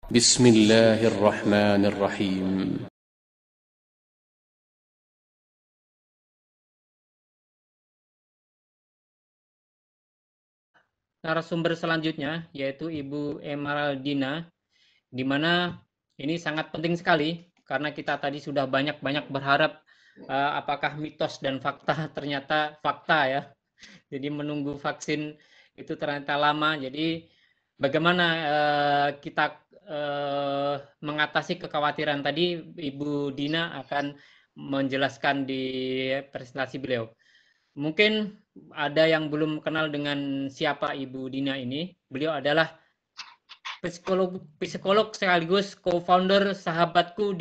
بسم الله الرحمن الرحيم. Narasumber selanjutnya yaitu Ibu Emeraldina, di mana ini sangat penting sekali karena kita tadi sudah banyak-banyak berharap apakah mitos dan fakta ternyata fakta ya. Jadi menunggu vaksin itu ternyata lama. Jadi bagaimana kita mengatasi kekhawatiran tadi, Ibu Dina akan menjelaskan di presentasi beliau. Mungkin ada yang belum kenal dengan siapa Ibu Dina ini. Beliau adalah psikolog sekaligus co-founder sahabatku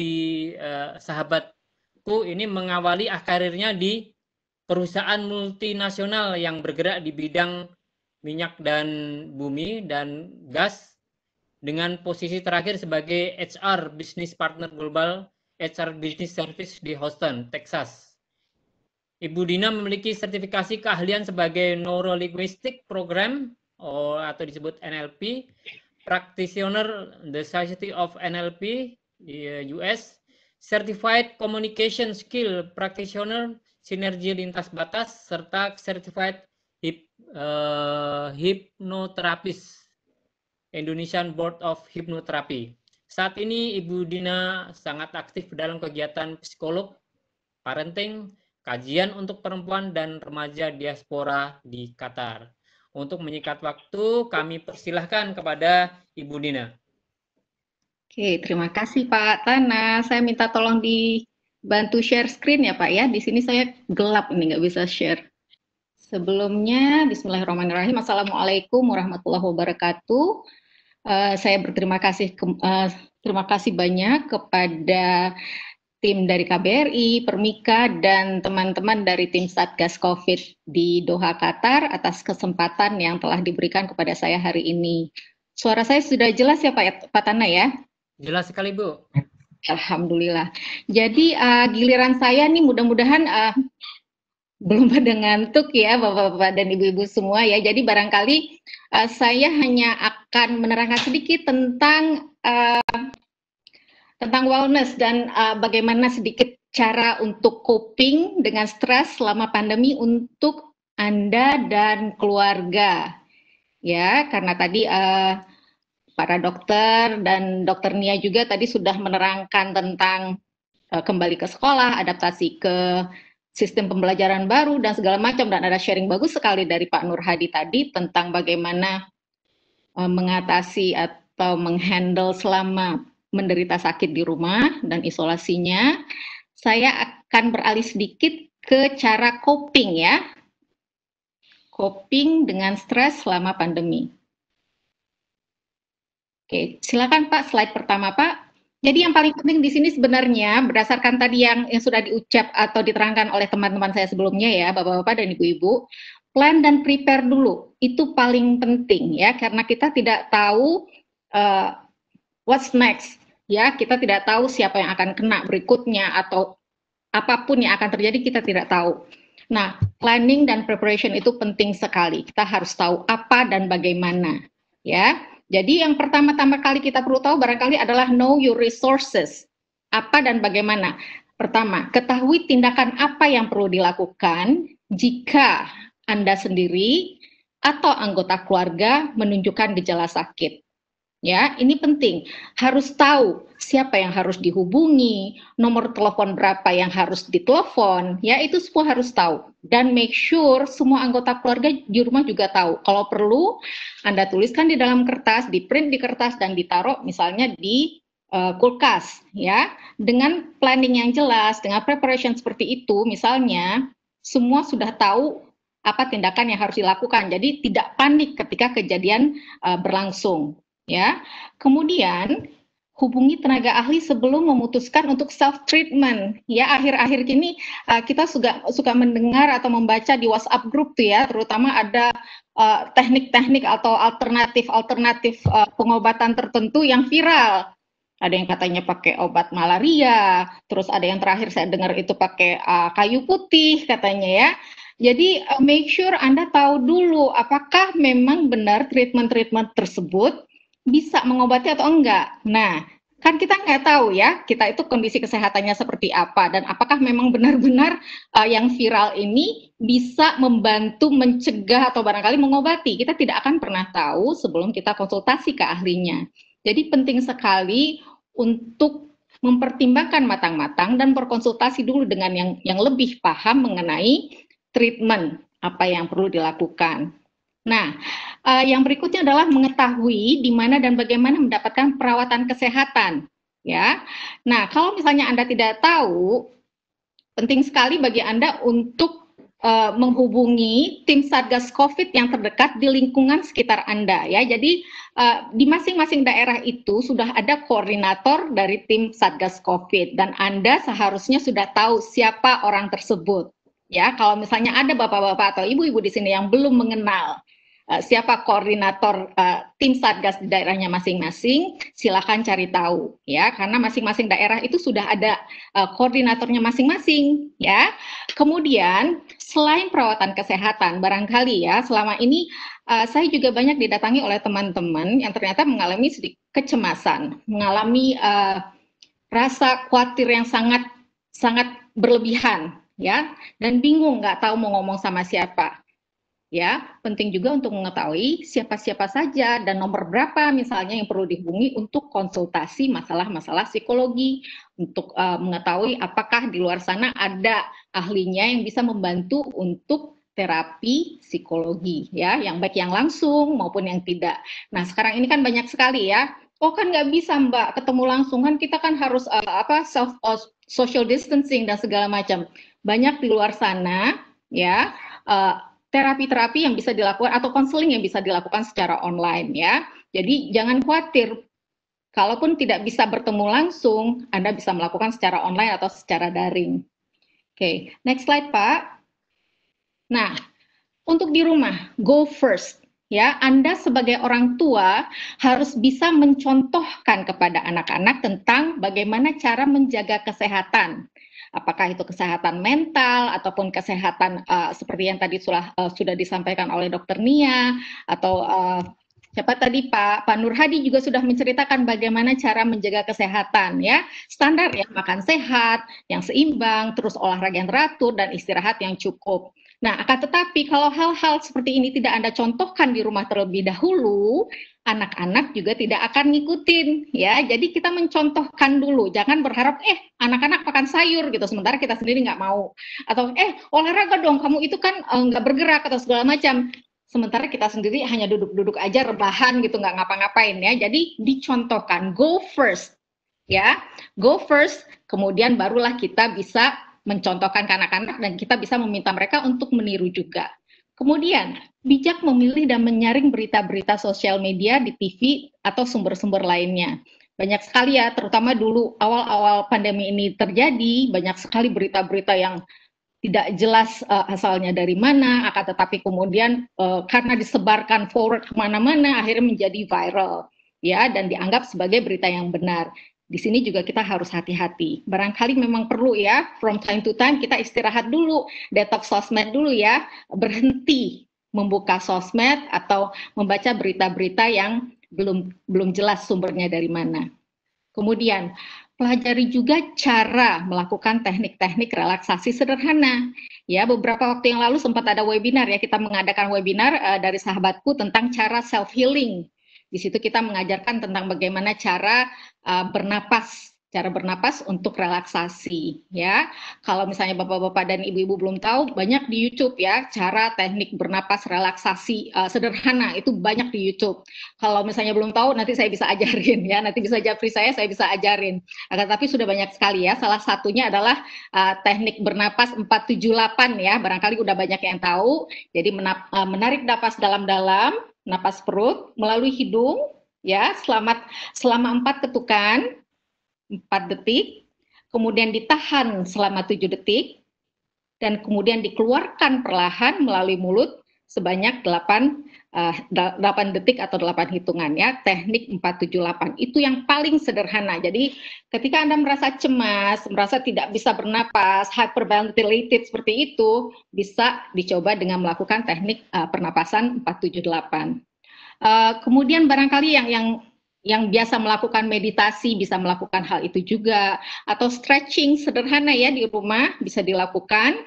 ini mengawali karirnya di perusahaan multinasional yang bergerak di bidang minyak dan bumi dan gas, dengan posisi terakhir sebagai HR Business Partner Global HR Business Service di Houston, Texas. Ibu Dina memiliki sertifikasi keahlian sebagai Neurolinguistic Program atau disebut NLP, Practitioner the Society of NLP di US, Certified Communication Skill Practitioner Sinergi Lintas Batas, serta Certified Hypnotherapist Indonesian Board of Hypnotherapy. Saat ini Ibu Dina sangat aktif dalam kegiatan psikolog, parenting, kajian untuk perempuan dan remaja diaspora di Qatar. Untuk menyingkat waktu, kami persilahkan kepada Ibu Dina. Oke, terima kasih Pak Tana. Saya minta tolong dibantu share screen ya Pak ya. Di sini saya gelap nih, nggak bisa share. Sebelumnya, Bismillahirrahmanirrahim. Assalamualaikum warahmatullahi wabarakatuh. Saya berterima kasih terima kasih banyak kepada tim dari KBRI, Permika, dan teman-teman dari tim Satgas COVID di Doha, Qatar atas kesempatan yang telah diberikan kepada saya hari ini. Suara saya sudah jelas ya Pak Tana ya? Jelas sekali Bu. Alhamdulillah. Jadi giliran saya nih mudah-mudahan belum pada ngantuk ya Bapak-bapak dan Ibu-ibu semua ya. Jadi barangkali saya hanya akan menerangkan sedikit tentang wellness dan bagaimana sedikit cara untuk coping dengan stres selama pandemi untuk Anda dan keluarga. Ya, karena tadi para dokter dan Dokter Nia juga tadi sudah menerangkan tentang kembali ke sekolah, adaptasi ke sistem pembelajaran baru dan segala macam, dan ada sharing bagus sekali dari Pak Nur Hadi tadi tentang bagaimana mengatasi atau menghandle selama menderita sakit di rumah dan isolasinya. Saya akan beralih sedikit ke cara coping ya. Coping dengan stres selama pandemi. Oke, silakan Pak, slide pertama Pak. Jadi yang paling penting di sini sebenarnya berdasarkan tadi yang sudah diucap atau diterangkan oleh teman-teman saya sebelumnya ya, Bapak-bapak dan Ibu-ibu, plan dan prepare dulu. Itu paling penting ya, karena kita tidak tahu what's next. Ya, kita tidak tahu siapa yang akan kena berikutnya atau apapun yang akan terjadi kita tidak tahu. Nah, planning dan preparation itu penting sekali. Kita harus tahu apa dan bagaimana, ya. Jadi yang pertama-tama kali kita perlu tahu barangkali adalah know your resources. Apa dan bagaimana. Pertama, ketahui tindakan apa yang perlu dilakukan jika Anda sendiri atau anggota keluarga menunjukkan gejala sakit. Ya, ini penting. Harus tahu siapa yang harus dihubungi, nomor telepon berapa yang harus ditelepon, ya itu semua harus tahu. Dan make sure semua anggota keluarga di rumah juga tahu. Kalau perlu, Anda tuliskan di dalam kertas, di print di kertas, dan ditaruh misalnya di kulkas, ya. Dengan planning yang jelas, dengan preparation seperti itu, misalnya, semua sudah tahu apa tindakan yang harus dilakukan. Jadi tidak panik ketika kejadian berlangsung. Ya, kemudian hubungi tenaga ahli sebelum memutuskan untuk self treatment. Ya, akhir-akhir ini kita suka mendengar atau membaca di WhatsApp group tuh ya, terutama ada teknik-teknik atau alternatif pengobatan tertentu yang viral. Ada yang katanya pakai obat malaria, terus ada yang terakhir saya dengar itu pakai kayu putih katanya ya. Jadi make sure Anda tahu dulu apakah memang benar treatment-treatment tersebut bisa mengobati atau enggak. Nah, kan kita nggak tahu ya, kita itu kondisi kesehatannya seperti apa, dan apakah memang benar-benar yang viral ini bisa membantu mencegah atau barangkali mengobati. Kita tidak akan pernah tahu sebelum kita konsultasi ke ahlinya. Jadi penting sekali untuk mempertimbangkan matang-matang dan berkonsultasi dulu dengan yang lebih paham mengenai treatment apa yang perlu dilakukan. Nah, yang berikutnya adalah mengetahui di mana dan bagaimana mendapatkan perawatan kesehatan, ya. Nah, kalau misalnya Anda tidak tahu, penting sekali bagi Anda untuk menghubungi tim Satgas COVID yang terdekat di lingkungan sekitar Anda, ya. Jadi di masing-masing daerah itu sudah ada koordinator dari tim Satgas COVID dan Anda seharusnya sudah tahu siapa orang tersebut. Ya, kalau misalnya ada bapak-bapak atau ibu-ibu di sini yang belum mengenal siapa koordinator tim Satgas di daerahnya masing-masing, silakan cari tahu ya, karena masing-masing daerah itu sudah ada koordinatornya masing-masing ya. Kemudian selain perawatan kesehatan, barangkali ya selama ini saya juga banyak didatangi oleh teman-teman yang ternyata mengalami sedikit kecemasan, mengalami rasa khawatir yang sangat berlebihan ya, dan bingung nggak tahu mau ngomong sama siapa. Ya, penting juga untuk mengetahui siapa-siapa saja dan nomor berapa misalnya yang perlu dihubungi untuk konsultasi masalah-masalah psikologi, untuk mengetahui apakah di luar sana ada ahlinya yang bisa membantu untuk terapi psikologi ya, yang baik yang langsung maupun yang tidak. Nah, sekarang ini kan banyak sekali ya. Oh kan nggak bisa Mbak ketemu langsung, kan kita kan harus social distancing dan segala macam. Banyak di luar sana ya, terapi-terapi yang bisa dilakukan atau konseling yang bisa dilakukan secara online ya. Jadi jangan khawatir, kalaupun tidak bisa bertemu langsung, Anda bisa melakukan secara online atau secara daring. Oke, next slide Pak. Nah, untuk di rumah, go first. Ya, Anda sebagai orang tua harus bisa mencontohkan kepada anak-anak tentang bagaimana cara menjaga kesehatan. Apakah itu kesehatan mental ataupun kesehatan seperti yang tadi sudah disampaikan oleh Dr. Nia atau siapa tadi Pak Nur Hadi juga sudah menceritakan bagaimana cara menjaga kesehatan ya, standar ya, makan sehat, yang seimbang, terus olahraga yang teratur dan istirahat yang cukup. Nah, akan tetapi kalau hal-hal seperti ini tidak Anda contohkan di rumah terlebih dahulu, anak-anak juga tidak akan ngikutin ya. Jadi kita mencontohkan dulu, jangan berharap anak-anak makan sayur gitu sementara kita sendiri nggak mau, atau olahraga dong, kamu itu kan nggak bergerak atau segala macam, sementara kita sendiri hanya duduk-duduk aja rebahan gitu, nggak ngapa-ngapain ya. Jadi dicontohkan, go first ya, go first, kemudian barulah kita bisa mencontohkan ke anak-anak dan kita bisa meminta mereka untuk meniru juga. Kemudian, bijak memilih dan menyaring berita-berita sosial media di TV atau sumber-sumber lainnya. Banyak sekali ya, terutama dulu awal-awal pandemi ini terjadi, banyak sekali berita-berita yang tidak jelas asalnya dari mana, akan tetapi kemudian karena disebarkan forward kemana-mana, akhirnya menjadi viral, ya, dan dianggap sebagai berita yang benar. Di sini juga kita harus hati-hati. Barangkali memang perlu ya, from time to time kita istirahat dulu, detox sosmed dulu ya, berhenti membuka sosmed atau membaca berita-berita yang belum jelas sumbernya dari mana. Kemudian, pelajari juga cara melakukan teknik-teknik relaksasi sederhana. Ya, beberapa waktu yang lalu sempat ada webinar ya, kita mengadakan webinar dari sahabatku tentang cara self-healing. Di situ kita mengajarkan tentang bagaimana cara bernapas untuk relaksasi ya. Kalau misalnya bapak-bapak dan ibu-ibu belum tahu, banyak di YouTube ya cara teknik bernapas relaksasi sederhana, itu banyak di YouTube. Kalau misalnya belum tahu, nanti saya bisa ajarin ya, nanti bisa japri saya bisa ajarin. Tapi sudah banyak sekali ya. Salah satunya adalah teknik bernapas 478 ya, barangkali udah banyak yang tahu. Jadi menarik napas dalam-dalam, napas perut melalui hidung ya, selama 4 ketukan 4 detik, kemudian ditahan selama 7 detik, dan kemudian dikeluarkan perlahan melalui mulut sebanyak 8 detik atau 8 hitungan ya, teknik 478. Itu yang paling sederhana. Jadi ketika Anda merasa cemas, merasa tidak bisa bernapas, hyperventilated seperti itu, bisa dicoba dengan melakukan teknik pernapasan 478. Kemudian barangkali yang yang biasa melakukan meditasi bisa melakukan hal itu juga, atau stretching sederhana ya di rumah bisa dilakukan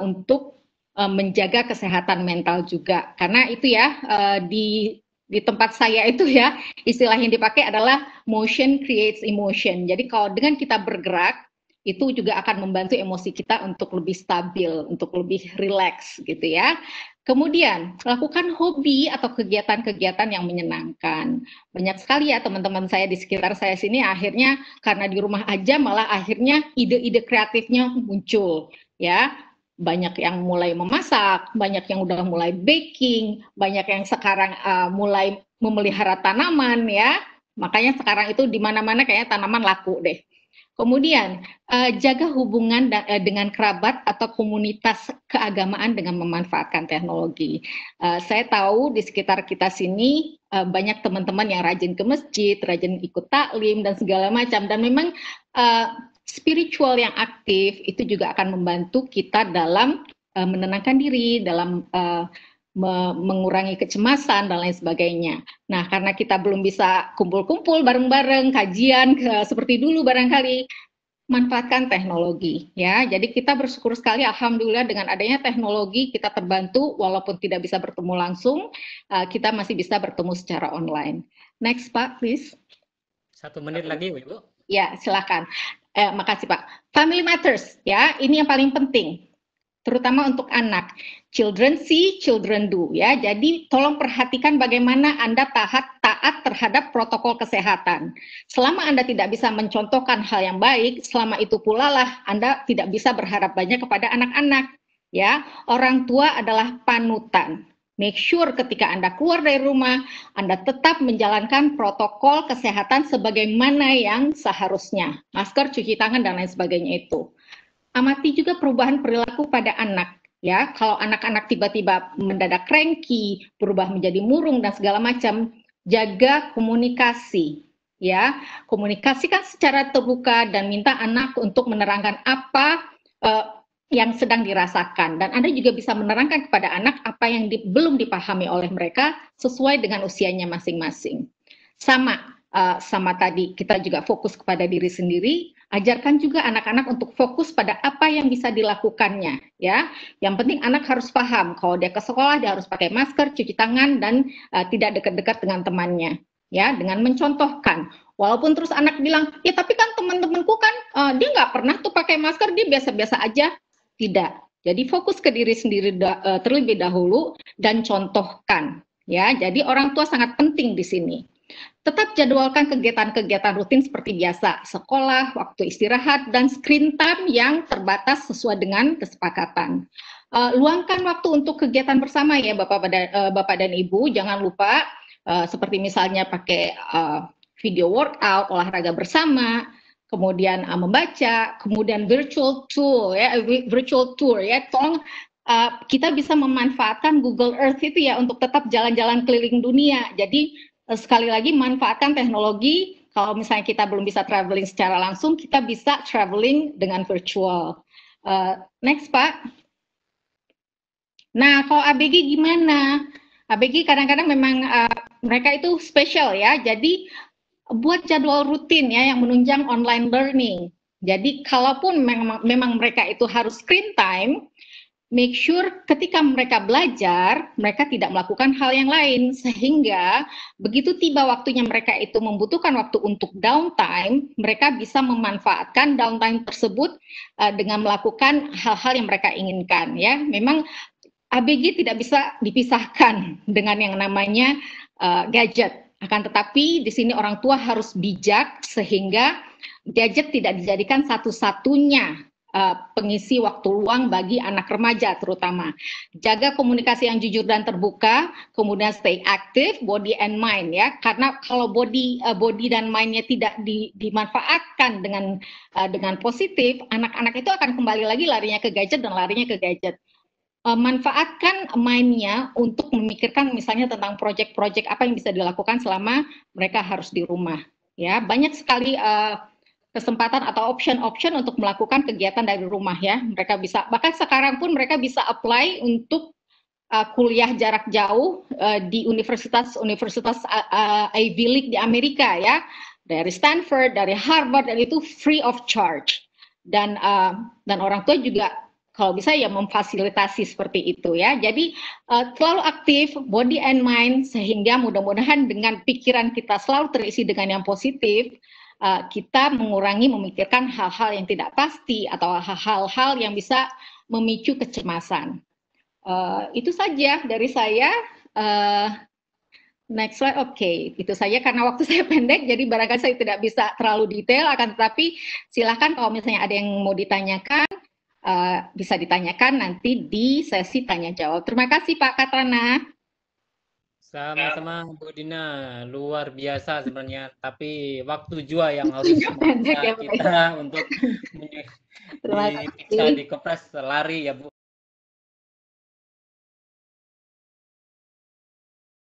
untuk menjaga kesehatan mental juga. Karena itu ya di tempat saya itu ya istilah yang dipakai adalah motion creates emotion. Jadi kalau dengan kita bergerak itu juga akan membantu emosi kita untuk lebih stabil, untuk lebih rileks gitu ya. Kemudian, lakukan hobi atau kegiatan-kegiatan yang menyenangkan. Banyak sekali ya teman-teman saya di sekitar saya sini akhirnya karena di rumah aja malah akhirnya ide-ide kreatifnya muncul ya. Banyak yang mulai memasak, banyak yang udah mulai baking, banyak yang sekarang mulai memelihara tanaman ya. Makanya sekarang itu di mana-mana kayaknya tanaman laku deh. Kemudian, jaga hubungan dengan kerabat atau komunitas keagamaan dengan memanfaatkan teknologi. Saya tahu di sekitar kita sini banyak teman-teman yang rajin ke masjid, rajin ikut taklim dan segala macam. Dan memang spiritual yang aktif itu juga akan membantu kita dalam menenangkan diri, dalam mengurangi kecemasan dan lain sebagainya. Nah, karena kita belum bisa kumpul-kumpul bareng-bareng, kajian seperti dulu barangkali, manfaatkan teknologi ya. Jadi kita bersyukur sekali alhamdulillah dengan adanya teknologi kita terbantu walaupun tidak bisa bertemu langsung, kita masih bisa bertemu secara online. Next Pak, please. 1 menit lagi, Ibu. Ya, silakan. Makasih Pak. Family matters ya, ini yang paling penting. Terutama untuk anak. Children see, children do ya. Jadi tolong perhatikan bagaimana Anda taat terhadap protokol kesehatan. Selama Anda tidak bisa mencontohkan hal yang baik, selama itu pula lah Anda tidak bisa berharap banyak kepada anak-anak ya. Orang tua adalah panutan. Make sure ketika Anda keluar dari rumah, Anda tetap menjalankan protokol kesehatan sebagaimana yang seharusnya. Masker, cuci tangan dan lain sebagainya itu. Amati juga perubahan perilaku pada anak ya. Kalau anak-anak tiba-tiba mendadak cranky, berubah menjadi murung dan segala macam, jaga komunikasi ya. Komunikasikan secara terbuka dan minta anak untuk menerangkan apa yang sedang dirasakan, dan Anda juga bisa menerangkan kepada anak apa yang belum dipahami oleh mereka sesuai dengan usianya masing-masing. Sama tadi kita juga fokus kepada diri sendiri. Ajarkan juga anak-anak untuk fokus pada apa yang bisa dilakukannya ya. Yang penting anak harus paham kalau dia ke sekolah dia harus pakai masker, cuci tangan dan tidak dekat-dekat dengan temannya ya, dengan mencontohkan. Walaupun terus anak bilang, ya tapi kan teman-temanku kan dia nggak pernah tuh pakai masker, dia biasa-biasa aja. Tidak. Jadi fokus ke diri sendiri terlebih dahulu dan contohkan ya. Jadi orang tua sangat penting di sini. Tetap jadwalkan kegiatan-kegiatan rutin seperti biasa, sekolah, waktu istirahat, dan screen time yang terbatas sesuai dengan kesepakatan. Luangkan waktu untuk kegiatan bersama ya Bapak dan Ibu, jangan lupa seperti misalnya pakai video workout, olahraga bersama, kemudian membaca, kemudian virtual tour ya, tolong kita bisa memanfaatkan Google Earth itu ya untuk tetap jalan-jalan keliling dunia. Jadi sekali lagi manfaatkan teknologi. Kalau misalnya kita belum bisa traveling secara langsung, kita bisa traveling dengan virtual. Next Pak. Nah kalau ABG gimana? ABG kadang-kadang memang mereka itu spesial ya. Jadi buat jadwal rutin ya yang menunjang online learning. Jadi kalaupun memang mereka itu harus screen time, make sure ketika mereka belajar, mereka tidak melakukan hal yang lain. Sehingga begitu tiba waktunya mereka itu membutuhkan waktu untuk downtime, mereka bisa memanfaatkan downtime tersebut dengan melakukan hal-hal yang mereka inginkan. Ya, memang ABG tidak bisa dipisahkan dengan yang namanya gadget. Akan tetapi di sini orang tua harus bijak sehingga gadget tidak dijadikan satu-satunya pengisi waktu luang bagi anak remaja terutama. Jaga komunikasi yang jujur dan terbuka, kemudian stay active, body and mind ya. Karena kalau body dan mindnya tidak dimanfaatkan dengan positif, anak-anak itu akan kembali lagi larinya ke gadget dan larinya ke gadget. Manfaatkan mind-nya untuk memikirkan misalnya tentang proyek-proyek apa yang bisa dilakukan selama mereka harus di rumah. Ya, banyak sekali kesempatan atau option untuk melakukan kegiatan dari rumah ya. Mereka bisa, bahkan sekarang pun mereka bisa apply untuk kuliah jarak jauh di universitas Ivy League di Amerika ya, dari Stanford, dari Harvard, dan itu free of charge. Dan orang tua juga kalau bisa ya memfasilitasi seperti itu ya. Jadi selalu aktif body and mind, sehingga mudah-mudahan dengan pikiran kita selalu terisi dengan yang positif, kita mengurangi memikirkan hal-hal yang tidak pasti atau hal-hal yang bisa memicu kecemasan. Itu saja dari saya. Next slide. Oke, itu saja karena waktu saya pendek, jadi barangkali saya tidak bisa terlalu detail, akan tetapi silakan kalau misalnya ada yang mau ditanyakan, bisa ditanyakan nanti di sesi tanya jawab. Terima kasih Pak Katrana. Sama-sama Bu Dina, luar biasa sebenarnya, tapi waktu juga yang harus pendek ya, kita untuk bisa dikepres lari ya Bu.